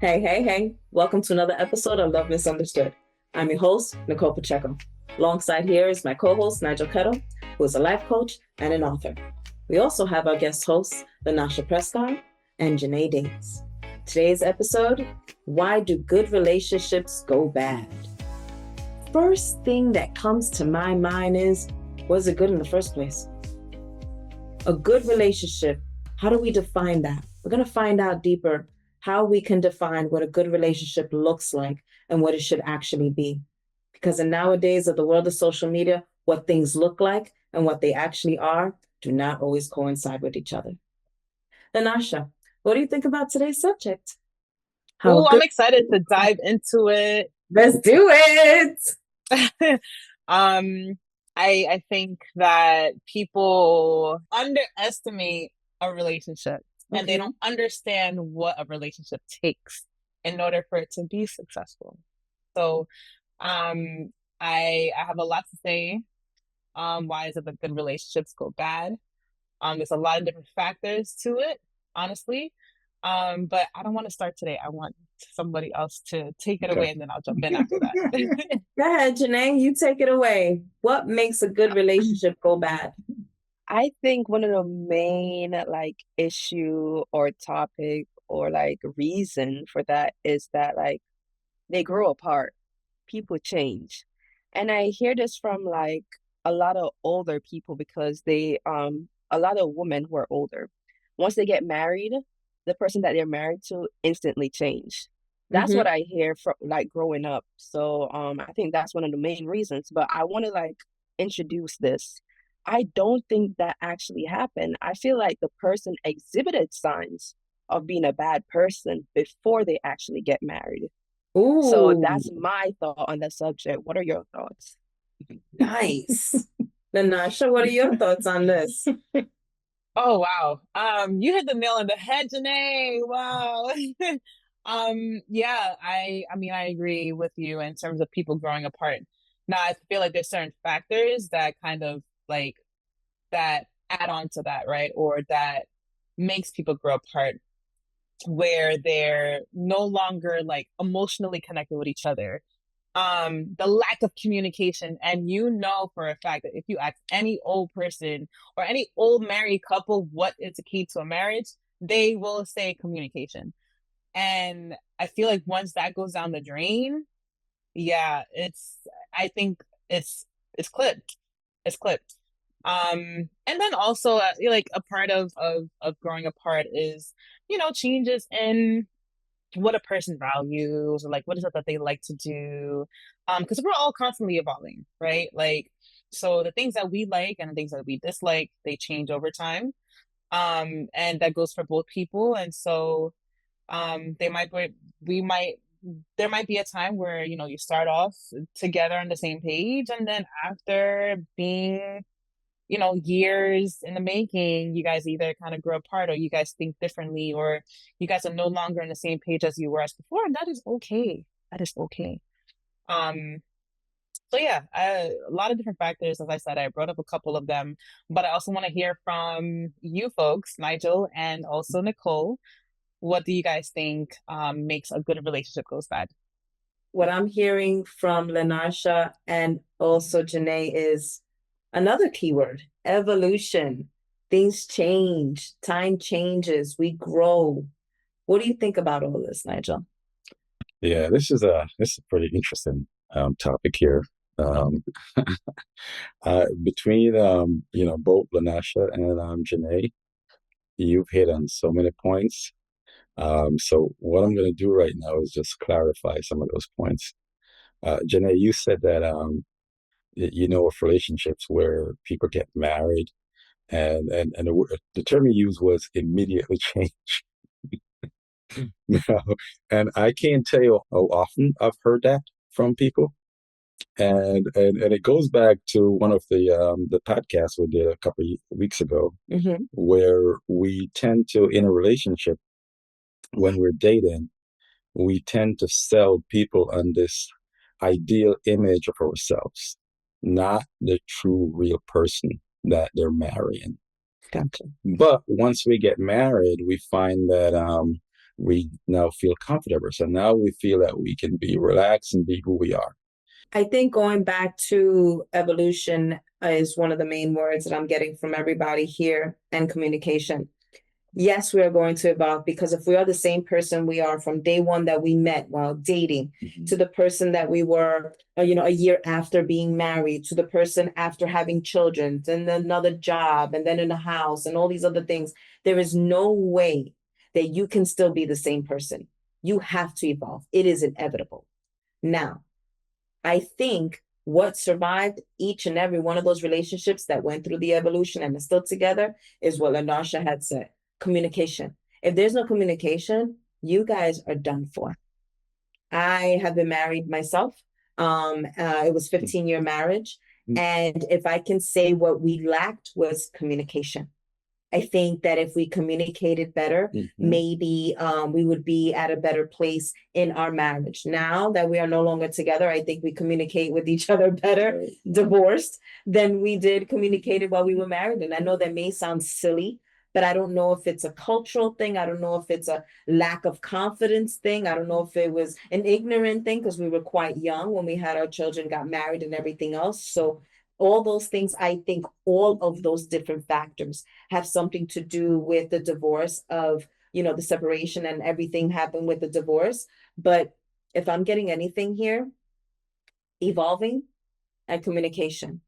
Hey, hey, hey. Welcome to another episode of Love Misunderstood. I'm your host, Nicole Pacheco. Alongside here is my co-host, Nigel Kettle, who is a life coach and an author. We also have our guest hosts, Lanasha Prescott and Janae Davis. Today's episode, why do good relationships go bad? First thing that comes to my mind is, was it good in the first place? A good relationship, how do we define that? We're going to find out deeper how we can define what a good relationship looks like and what it should actually be. Because in nowadays of the world of social media, what things look like and what they actually are do not always coincide with each other. Anasha, what do you think about today's subject? How a Oh, I'm good excited to dive into it. Let's do it. um, I think that people underestimate a relationship and they Okay. don't understand what a relationship takes in order for it to be successful. So, um, I have a lot to say. Why is it that good relationships go bad? There's a lot of different factors to it, honestly. But I don't want to start today. I want somebody else to take it Okay. away and then I'll jump in after that. Go ahead, Janae, you take it away. What makes a good relationship go bad? I think one of the main issue or topic or reason for that is that they grow apart. People change. And I hear this from a lot of older people because they a lot of women who are older. Once they get married, the person that they're married to instantly change. That's Mm-hmm. what I hear from growing up. So I think that's one of the main reasons. But I want to introduce this. I don't think that actually happened. I feel like the person exhibited signs of being a bad person before they actually get married. So Ooh, that's my thought on the subject. What are your thoughts? nice. Lanasha, what are your thoughts on this? Oh wow. You hit the nail on the head, Janae. Wow. Yeah, I mean I agree with you in terms of people growing apart. Now I feel like there's certain factors that kind of like that add on to that, right? Or that makes people grow apart where they're no longer like emotionally connected with each other. The lack of communication, and you know for a fact that if you ask any old person or any old married couple what is the key to a marriage, they will say communication. And I feel like once that goes down the drain, yeah, I think it's clipped. It's clipped. And then also like a part of growing apart is, changes in what a person values or like what is it that they like to do. Because we're all constantly evolving, right? Like, so the things that we like and the things that we dislike, they change over time. And that goes for both people. And so they might be, we might there might be a time where you start off together on the same page, and then after being years in the making, you guys either kind of grow apart or you guys think differently or you guys are no longer on the same page as you were as before, and that is okay. That is okay. Um, so yeah, a lot of different factors. As I said, I brought up a couple of them, but I also want to hear from you folks, Nigel and also Nicole. What do you guys think makes a good relationship goes bad? What I'm hearing from Lanasha and also Janae is another keyword, evolution. Things change, time changes, we grow. What do you think about all this, Nigel? Yeah, this is a pretty interesting topic here. Um, between both Lanasha and Janae, you've hit on so many points. So what I'm going to do right now is just clarify some of those points. Janae, you said that you know of relationships where people get married, and the term you used was immediately change. No, and I can't tell you how often I've heard that from people. And it goes back to one of the podcasts we did a couple of weeks ago, Mm-hmm. where we tend to, in a relationship, when we're dating, we tend to sell people on this ideal image of ourselves, not the true real person that they're marrying. Gotcha. But once we get married, we find that we now feel comfortable. So now we feel that we can be relaxed and be who we are. I think going back to evolution is one of the main words that I'm getting from everybody here, and communication. Yes, we are going to evolve, because if we are the same person we are from day one that we met while dating, to the person that we were, a year after being married, to the person after having children, then another job, and then in a house, and all these other things, there is no way that you can still be the same person. You have to evolve. It is inevitable. Now, I think what survived each and every one of those relationships that went through the evolution and are still together is what Lanasha had said: communication. If there's no communication, you guys are done for. I have been married myself. It was 15-year marriage. And if I can say what we lacked was communication. I think that if we communicated better, maybe we would be at a better place in our marriage. Now that we are no longer together, I think we communicate with each other better, divorced, than we did communicated while we were married. And I know that may sound silly, but I don't know if it's a cultural thing. I don't know if it's a lack of confidence thing. I don't know if it was an ignorant thing, because we were quite young when we had our children, got married, and everything else. So all those things, I think all of those different factors have something to do with the divorce of, the separation, and everything happened with the divorce. But if I'm getting anything here, evolving and communication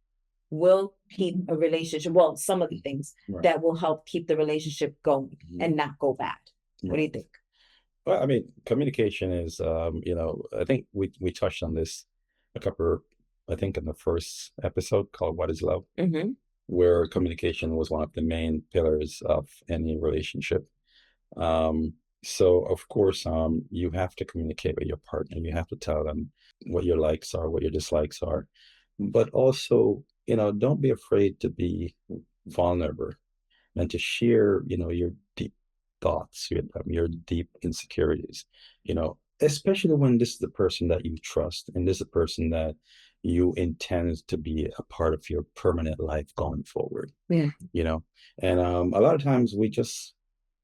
will keep a relationship. Well, some of the things that will help keep the relationship going and not go bad. What do you think? Well, I mean, communication is, I think we touched on this I think in the first episode called What is Love, where communication was one of the main pillars of any relationship. So of course, you have to communicate with your partner. You have to tell them what your likes are, what your dislikes are, but also, don't be afraid to be vulnerable and to share, your deep thoughts, your deep insecurities, especially when this is the person that you trust, and this is a person that you intend to be a part of your permanent life going forward. Yeah. And a lot of times we just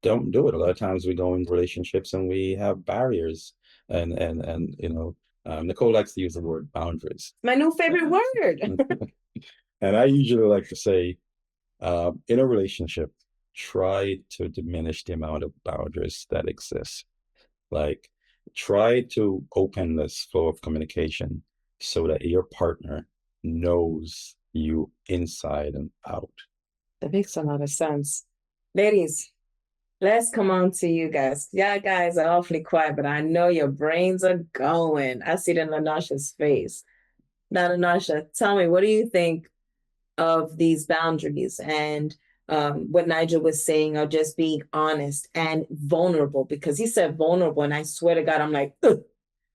don't do it. A lot of times we go in relationships and we have barriers, and Nicole likes to use the word boundaries. My new favorite word. And I usually like to say, in a relationship, try to diminish the amount of boundaries that exist. Like, try to open this flow of communication so that your partner knows you inside and out. That makes a lot of sense. Ladies, let's come on to you guys. Yeah, guys are awfully quiet, but I know your brains are going. I see it in Lanasha's face. Now, Lanasha, tell me, what do you think of these boundaries and what Nigel was saying, of just being honest and vulnerable? Because he said vulnerable, and I swear to God, I'm like, ugh.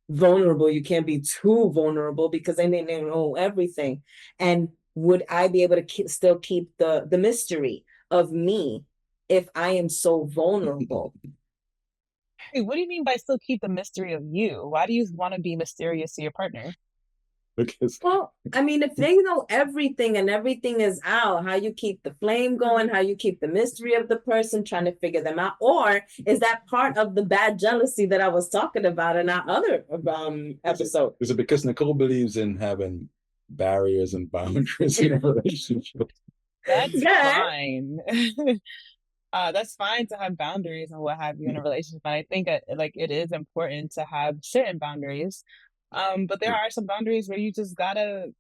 Vulnerable. You can't be too vulnerable, because then they know everything. And would I be able to still keep the mystery of me if I am so vulnerable? Hey, what do you mean by still keep the mystery of you? Why do you want to be mysterious to your partner? Because, well, I mean, if they know everything and everything is out, how you keep the flame going, how you keep the mystery of the person, trying to figure them out? Or is that part of the bad jealousy that I was talking about in our other episode? Is it because Nicole believes in having barriers and boundaries in a relationship? That's fine. That's fine to have boundaries and what have you in a relationship. And I think it is important to have certain boundaries. But there are some boundaries where you just gotta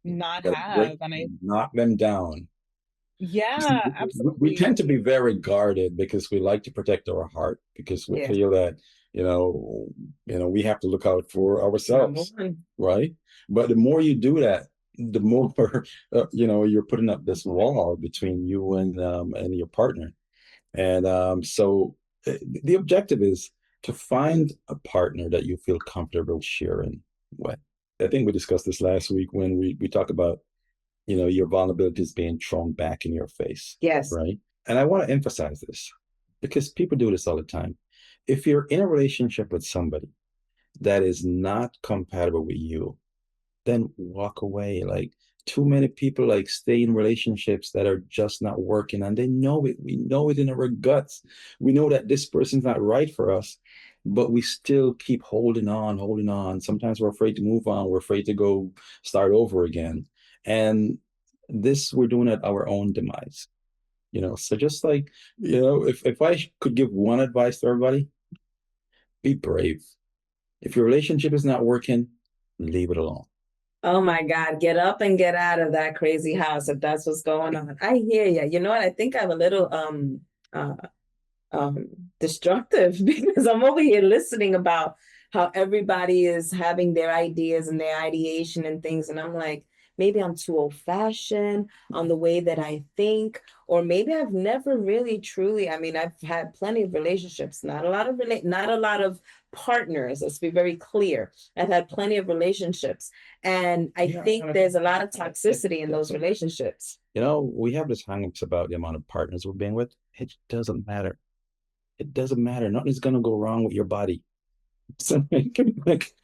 not have, and knock them down. Yeah, absolutely. We tend to be very guarded because we like to protect our heart, because we feel that we have to look out for ourselves, right? But the more you do that, the more you're putting up this wall between you and your partner. And so the objective is to find a partner that you feel comfortable sharing with. I think we discussed this last week when we talk about, your vulnerabilities being thrown back in your face. Yes. Right. And I want to emphasize this because people do this all the time. If you're in a relationship with somebody that is not compatible with you, then walk away. Like, too many people like stay in relationships that are just not working, and they know it. We know it in our guts. We know that this person's not right for us, but we still keep holding on, holding on. Sometimes we're afraid to move on. We're afraid to go start over again. And this we're doing at our own demise. So just like, if I could give one advice to everybody, be brave. If your relationship is not working, leave it alone. Oh my God, get up and get out of that crazy house if that's what's going on. I hear you. You know what? I think I'm a little uh destructive because I'm over here listening about how everybody is having their ideas and their ideation and things, and I'm like, maybe I'm too old-fashioned on the way that I think, or maybe I've never really truly, I mean, I've had plenty of relationships, not a lot of partners, let's be very clear. I've had plenty of relationships, and I think there's a lot of toxicity in those relationships. We have this hang-ups about the amount of partners we've been with. It doesn't matter. It doesn't matter. Nothing's gonna go wrong with your body. So, like,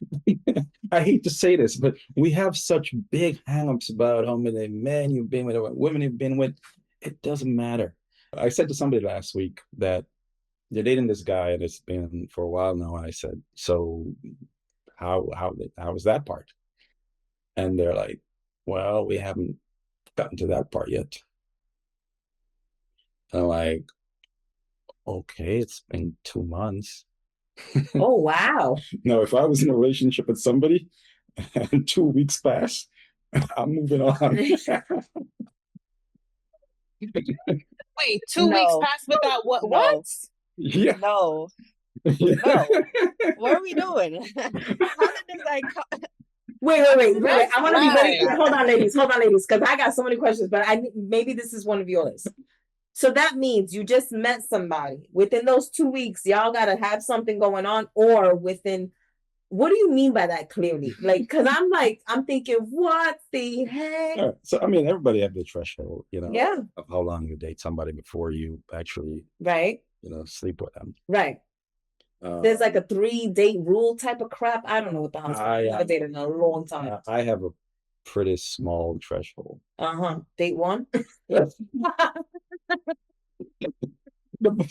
I hate to say this, but we have such big hang-ups about how many men you've been with, or women you've been with. It doesn't matter. I said to somebody last week that they're dating this guy and it's been for a while now. And I said, so how was that part? And they're like, well, we haven't gotten to that part yet. And I'm like, okay, it's been 2 months. Oh, wow. Now, if I was in a relationship with somebody and 2 weeks pass, I'm moving on. Wait, 2 weeks passed without what? No. What? Yeah. No. Yeah. No. What are we doing? How did this like Wait. I want to be ready. Right. Hold on, ladies, because I got so many questions, but maybe this is one of yours. So that means you just met somebody. Within those 2 weeks, y'all got to have something going on, or within, what do you mean by that clearly? Like, because I'm thinking, what the heck? All right. So, I mean, everybody have the threshold, Yeah. of how long you date somebody before you actually, Right. sleep with them. Right. There's like a 3-date rule type of crap. I don't know what the hell. I've dated in a long time. I have a pretty small threshold. Date 1. The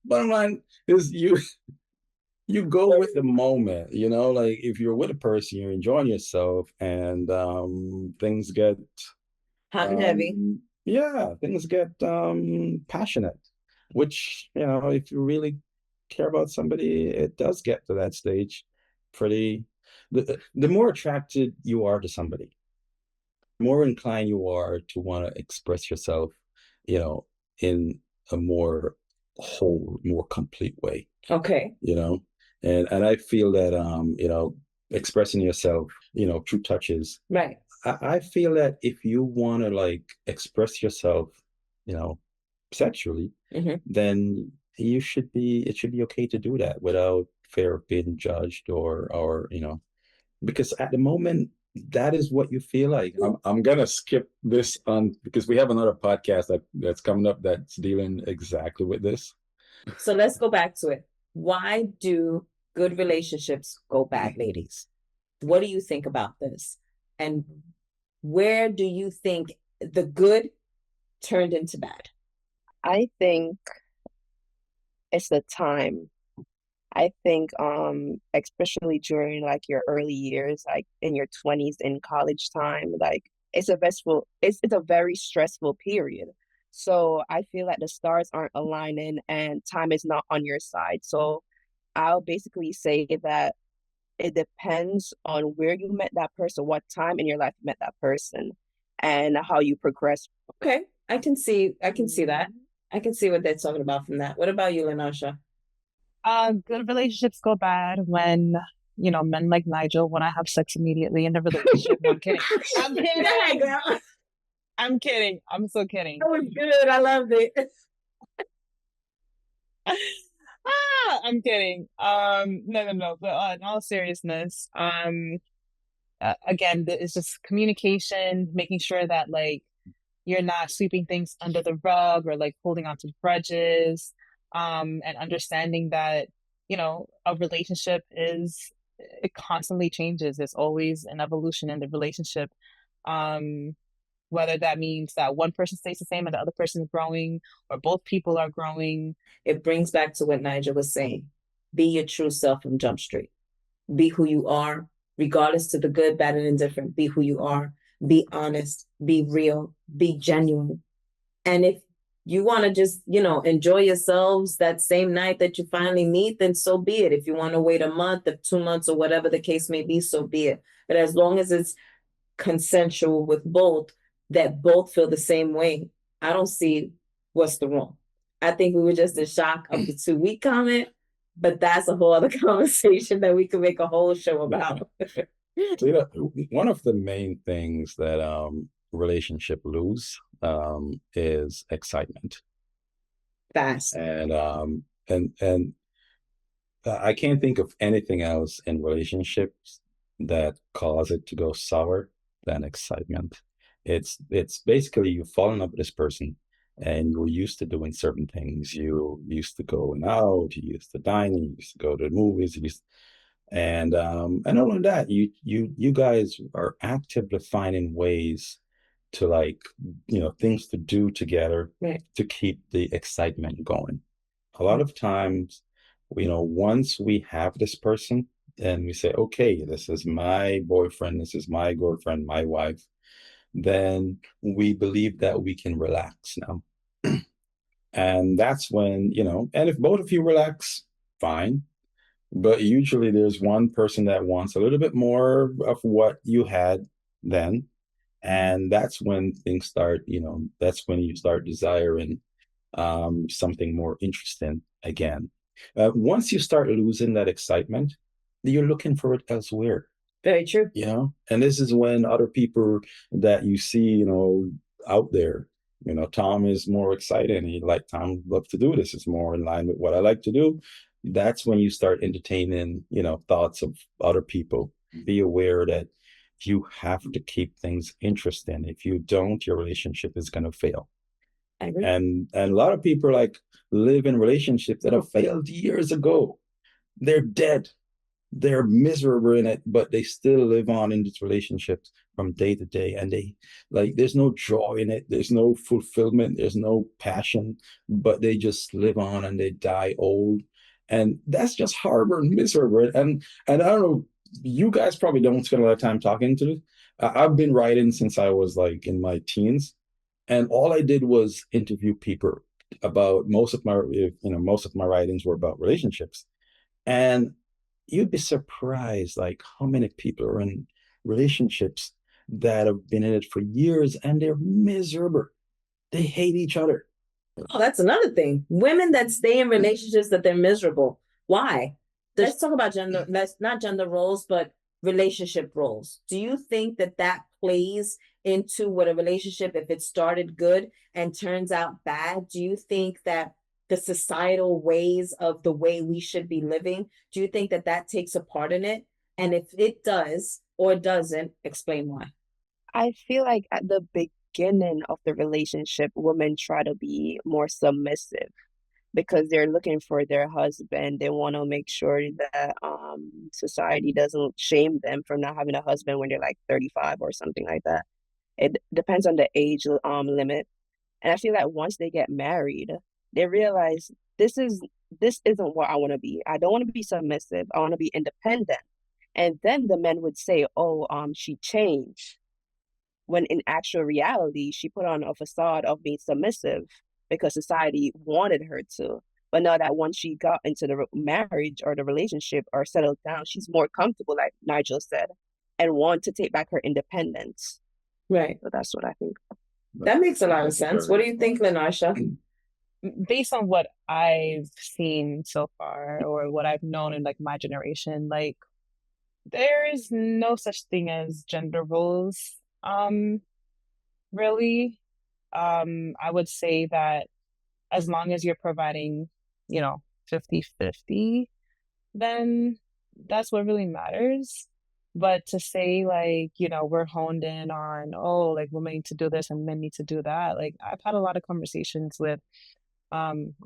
bottom line is you go with the moment, like if you're with a person, you're enjoying yourself, and things get hot and heavy. Yeah, things get passionate, which, if you really care about somebody, it does get to that stage pretty. The more attracted you are to somebody, the more inclined you are to want to express yourself, in a more whole, more complete way. Okay. And I feel that expressing yourself, through touches. Right. I feel that if you want to like express yourself, sexually, then it should be okay to do that without fear of being judged or because at the moment that is what you feel like. I'm gonna skip this on because we have another podcast that's coming up that's dealing exactly with this. So let's go back to it. Why do good relationships go bad, ladies? What do you think about this? And where do you think the good turned into bad? I think it's the time. I think especially during like your early years, like in your 20s in college time, like it's a very stressful period. So I feel like the stars aren't aligning and time is not on your side. So I'll basically say that it depends on where you met that person, what time in your life you met that person, and how you progress. Okay, I can see that. I can see what they're talking about from that. What about you, Lenasha? Good relationships go bad when, men like Nigel want to have sex immediately in the relationship. I'm kidding. I'm kidding. Yeah, girl. I'm kidding. I'm so kidding. That was good. I loved it. I'm kidding. No. But in all seriousness, again, it's just communication, making sure that like you're not sweeping things under the rug or like holding on to grudges, and understanding that, a relationship it constantly changes. There's always an evolution in the relationship. Whether that means that one person stays the same and the other person is growing, or both people are growing. It brings back to what Nigel was saying. Be your true self from Jump Street. Be who you are, regardless to the good, bad, and indifferent. Be who you are. Be honest. Be real. Be genuine. And if you want to just, enjoy yourselves that same night that you finally meet, then so be it. If you want to wait a month or 2 months or whatever the case may be, so be it. But as long as it's consensual with both, that both feel the same way, I don't see what's the wrong. I think we were just in shock of the 2 week comment, but that's a whole other conversation that we could make a whole show about. So, one of the main things that relationship lose is excitement. Fast. And I can't think of anything else in relationships that cause it to go sour than excitement. It's basically you fall in love with this person and you were used to doing certain things. You used to going out, you used to dining, you used to go to the movies, and not only that, you guys are actively finding ways to things to do together, right, to keep the excitement going. A lot of times, once we have this person and we say, okay, this is my boyfriend, this is my girlfriend, my wife, then we believe that we can relax now. And that's when, and if both of you relax, fine. But usually there's one person that wants a little bit more of what you had then. And that's when things start, that's when you start desiring something more interesting again. Once you start losing that excitement, you're looking for it elsewhere. Very true. And this is when other people that you see, out there, Tom is more excited. Tom loves to do this. It's more in line with what I like to do. That's when you start entertaining, thoughts of other people. Be aware that you have to keep things interesting. If you don't, your relationship is going to fail. I agree. And a lot of people live in relationships that have failed years ago. They're dead. They're miserable in it, but they still live on in these relationships from day to day. And there's no joy in it. There's no fulfillment. There's no passion, but they just live on and they die old. And that's just horrible and miserable. And I don't know, you guys probably don't spend a lot of time talking to this. I've been writing since I was in my teens. And all I did was interview people about most of my writings were about relationships. And you'd be surprised how many people are in relationships that have been in it for years and they're miserable. They hate each other. Oh, that's another thing. Women that stay in relationships that they're miserable. Why? Let's talk about gender, not gender roles, but relationship roles. Do you think that plays into what a relationship, if it started good and turns out bad? Do you think that the societal ways of the way we should be living, do you think that takes a part in it? And if it does or doesn't, explain why. I feel like at the beginning of the relationship, women try to be more submissive because they're looking for their husband. They want to make sure that society doesn't shame them for not having a husband when they're 35 or something like that. It depends on the age limit. And I feel like once they get married, they realize this isn't what I want to be. I don't want to be submissive. I want to be independent. And then the men would say, oh, she changed. When in actual reality, she put on a facade of being submissive because society wanted her to. But now that once she got into the marriage or the relationship or settled down, she's more comfortable, like Nigel said, and want to take back her independence. Right. So that's what I think. That makes a lot of sense. What do you think, Lenasha? Based on what I've seen so far or what I've known in my generation, there is no such thing as gender roles. Really. I would say that as long as you're providing, 50-50, then that's what really matters. But to say we're honed in on, women need to do this and men need to do that. I've had a lot of conversations with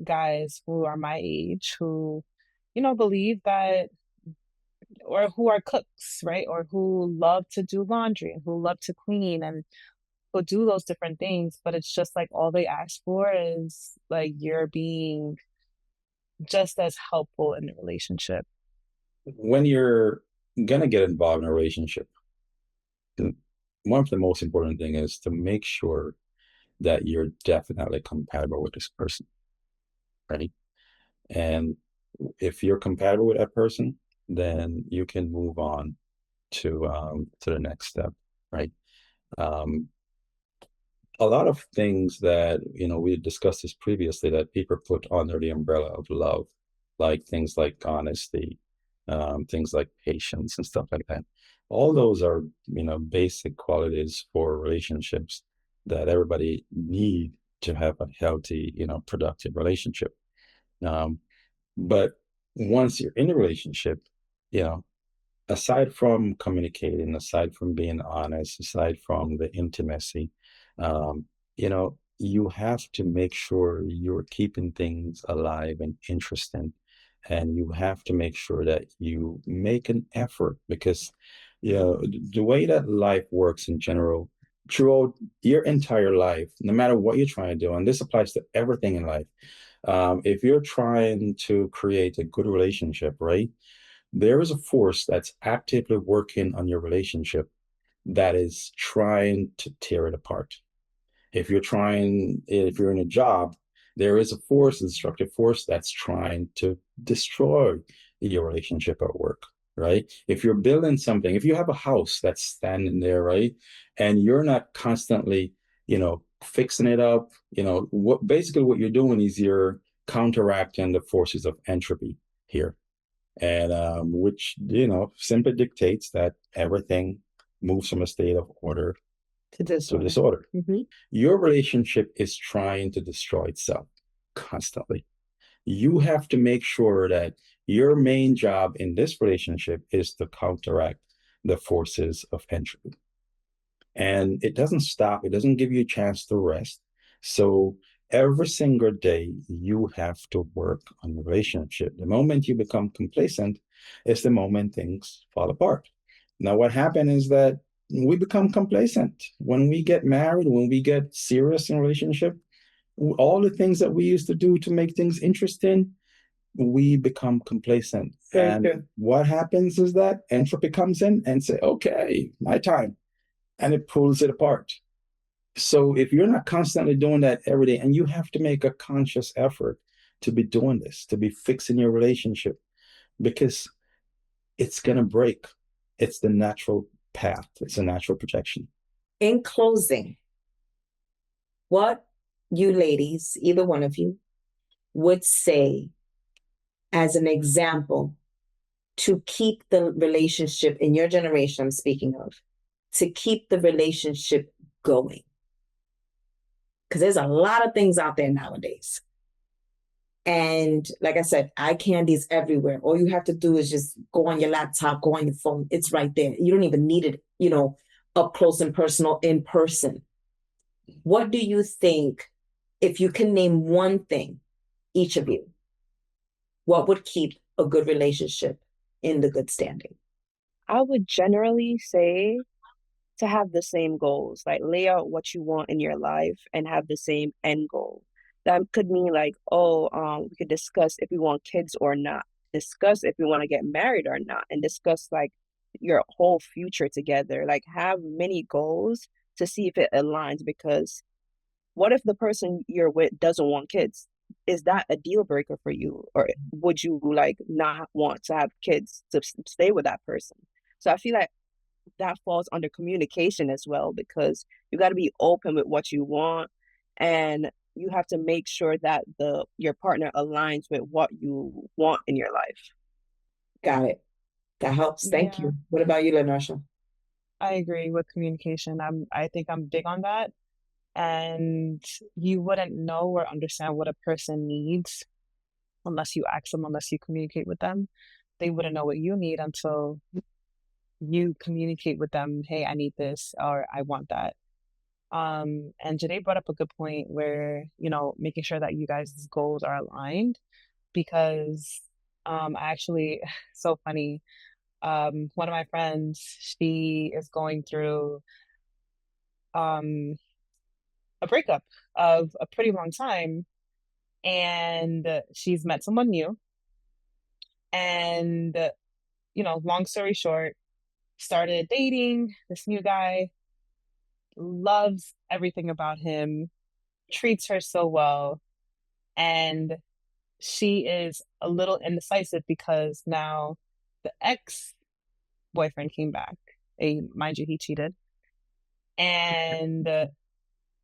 guys who are my age who, believe that or who are cooks, right? Or who love to do laundry and who love to clean and who do those different things, but it's just like all they ask for is like you're being just as helpful in the relationship. When you're gonna get involved in a relationship, one of the most important thing is to make sure that you're definitely compatible with this person, right? And if you're compatible with that person, then you can move on to the next step, right? Um, a lot of things that we discussed this previously that people put under the umbrella of love, like things like honesty, things like patience and stuff like that. All those are basic qualities for relationships that everybody need to have a healthy, productive relationship. Um, but once you're in a relationship, you know, aside from communicating, aside from being honest, aside from the intimacy, um, you have to make sure you're keeping things alive and interesting. And you have to make sure that you make an effort because, the way that life works in general, throughout your entire life, no matter what you're trying to do, and this applies to everything in life, if you're trying to create a good relationship, right? There is a force that's actively working on your relationship that is trying to tear it apart. If you're in a job, there is a force, a destructive force that's trying to destroy your relationship at work, right? If you're building something, if you have a house that's standing there, right, and you're not constantly, fixing it up, what you're doing is you're counteracting the forces of entropy here, and which simply dictates that everything moves from a state of order To to disorder. disorder. Mm-hmm. Your relationship is trying to destroy itself constantly. You have to make sure that your main job in this relationship is to counteract the forces of entropy. And it doesn't stop, it doesn't give you a chance to rest. So every single day, you have to work on the relationship. The moment you become complacent is the moment things fall apart. Now, what happens is that we become complacent. When we get married, when we get serious in a relationship, all the things that we used to do to make things interesting, we become complacent. Very And true. what happens is that entropy comes in and say, okay, my time, and it pulls it apart. So if you're not constantly doing that every day, and you have to make a conscious effort to be doing this, to be fixing your relationship, because it's going to break. It's the natural path, it's a natural projection. In closing, what you ladies, either one of you, would say as an example to keep the relationship in your generation, I'm speaking of, to keep the relationship going? Because there's a lot of things out there nowadays. And like I said, eye candy is everywhere. All you have to do is just go on your laptop, go on your phone. It's right there. You don't even need it, up close and personal in person. What do you think, if you can name one thing, each of you, what would keep a good relationship in the good standing? I would generally say to have the same goals, like lay out what you want in your life and have the same end goal. That could mean like, oh, we could discuss if we want kids or not, discuss if we want to get married or not, and discuss like your whole future together. Like have many goals to see if it aligns, because what if the person you're with doesn't want kids? Is that a deal breaker for you? Or would you like not want to have kids to stay with that person? So I feel like that falls under communication as well, because you got to be open with what you want, and you have to make sure that the your partner aligns with what you want in your life. Got it. That helps. Thank Yeah, you. What about you, Lenarsha? I agree with communication. I think I'm big on that. And you wouldn't know or understand what a person needs unless you ask them, unless you communicate with them. They wouldn't know what you need until you communicate with them, hey, I need this or I want that. And Janae brought up a good point where, making sure that you guys' goals are aligned because I actually so funny. One of my friends, she is going through um, a breakup of a pretty long time, and she's met someone new. And, long story short, started dating this new guy, loves everything about him, treats her so well. And she is a little indecisive because now the ex boyfriend came back. Mind you, he cheated. And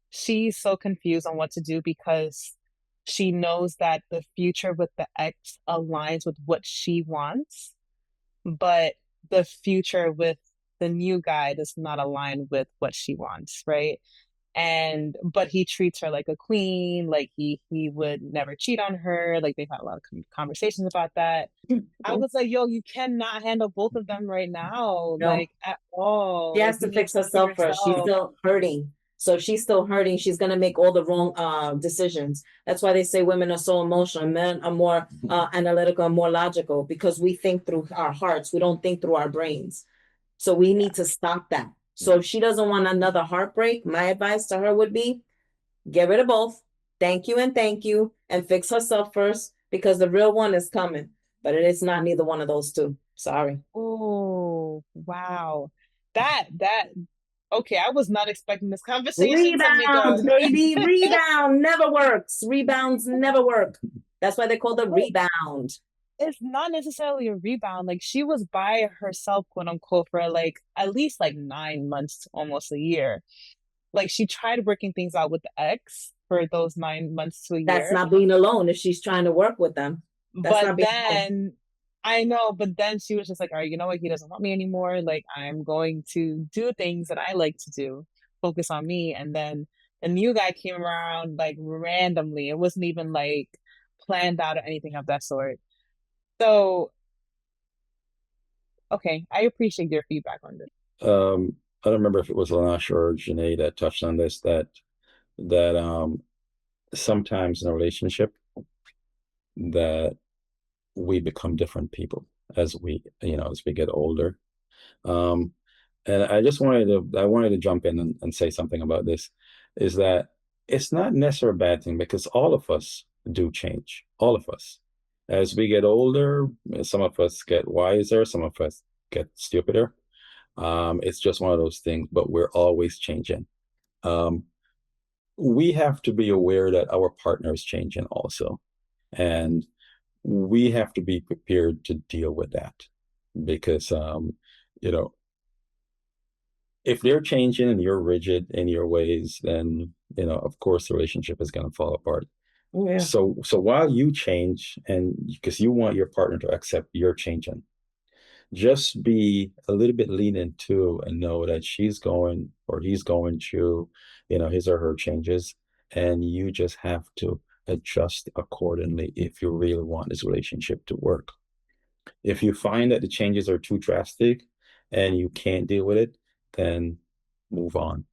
she's so confused on what to do because she knows that the future with the ex aligns with what she wants, but the future with the new guy does not align with what she wants, right? But he treats her like a queen, like he would never cheat on her. Like they've had a lot of conversations about that. I was like, yo, you cannot handle both of them right now, No. like at all. She Like has you to need fix to for herself first. She's yourself. still hurting. So if she's still hurting, she's gonna make all the wrong decisions. That's why they say women are so emotional. Men are more analytical and more logical because we think through our hearts. We don't think through our brains. So we need to stop that. So if she doesn't want another heartbreak, my advice to her would be get rid of both. Thank you, and fix herself first because the real one is coming. But it is not neither one of those two. Sorry. Oh, wow. That okay, I was not expecting this conversation, Rebound, Tamika. baby. Rebound never works. Rebounds never work. That's why they call the rebound. It's not necessarily a rebound. Like she was by herself, quote unquote, for like at least like 9 months, almost a year. Like she tried working things out with the ex for those 9 months to a That's year. not being alone if she's trying to work with them. That's But not being alone. then I know, but then she was just like, all right, you know what? He doesn't want me anymore. Like I'm going to do things that I like to do, focus on me. And then the new guy came around like randomly. It wasn't even like planned out or anything of that sort. So, okay, I appreciate your feedback on this. I don't remember if it was Lanash or Janae that touched on this, that sometimes in a relationship that we become different people as we get older. And I wanted to jump in and say something about this, is that it's not necessarily a bad thing because all of us do change. All of us. As we get older, some of us get wiser, some of us get stupider. It's just one of those things, but we're always changing. We have to be aware that our partner is changing also. And we have to be prepared to deal with that because, if they're changing and you're rigid in your ways, then, of course, the relationship is going to fall apart. Yeah. So while you change, and because you want your partner to accept you're changing, just be a little bit lenient too and know that she's going or he's going through, his or her changes, and you just have to adjust accordingly if you really want this relationship to work. If you find that the changes are too drastic and you can't deal with it, then move on.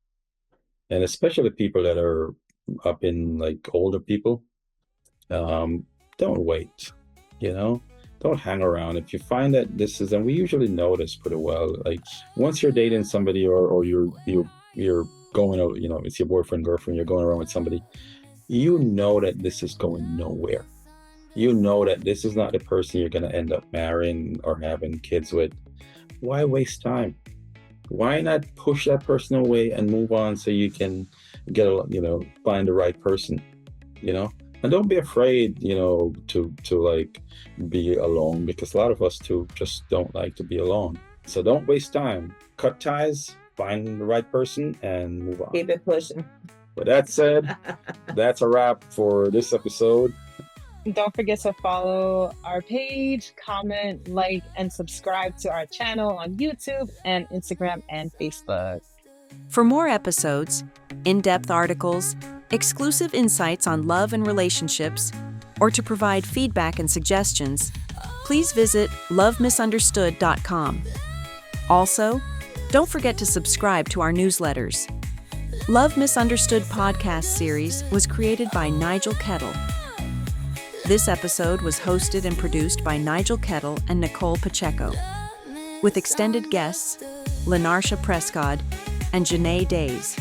And especially people that are up in like older people, don't wait, don't hang around. If you find that and we usually know this pretty well, like once you're dating somebody or you're going out, it's your boyfriend, girlfriend, you're going around with somebody, that this is going nowhere. That this is not the person you're going to end up marrying or having kids with. Why waste time? Why not push that person away and move on so you can find the right person, and don't be afraid, to like be alone, because a lot of us too just don't like to be alone. So don't waste time. Cut ties, find the right person, and move on. Keep it pushing. With that said, that's a wrap for this episode. Don't forget to follow our page, comment, like, and subscribe to our channel on YouTube and Instagram and Facebook. For more episodes, in-depth articles, exclusive insights on love and relationships, or to provide feedback and suggestions, please visit lovemisunderstood.com. Also, don't forget to subscribe to our newsletters. Love Misunderstood podcast series was created by Nigel Kettle. This episode was hosted and produced by Nigel Kettle and Nicole Pacheco. with extended guests Lenarsha Prescott and Janae Days.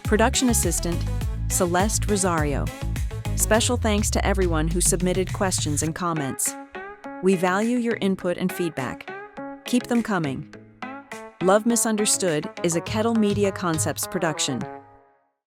Production assistant Celeste Rosario. Special thanks to everyone who submitted questions and comments. We value your input and feedback. Keep them coming. Love Misunderstood is a Kettle Media Concepts production.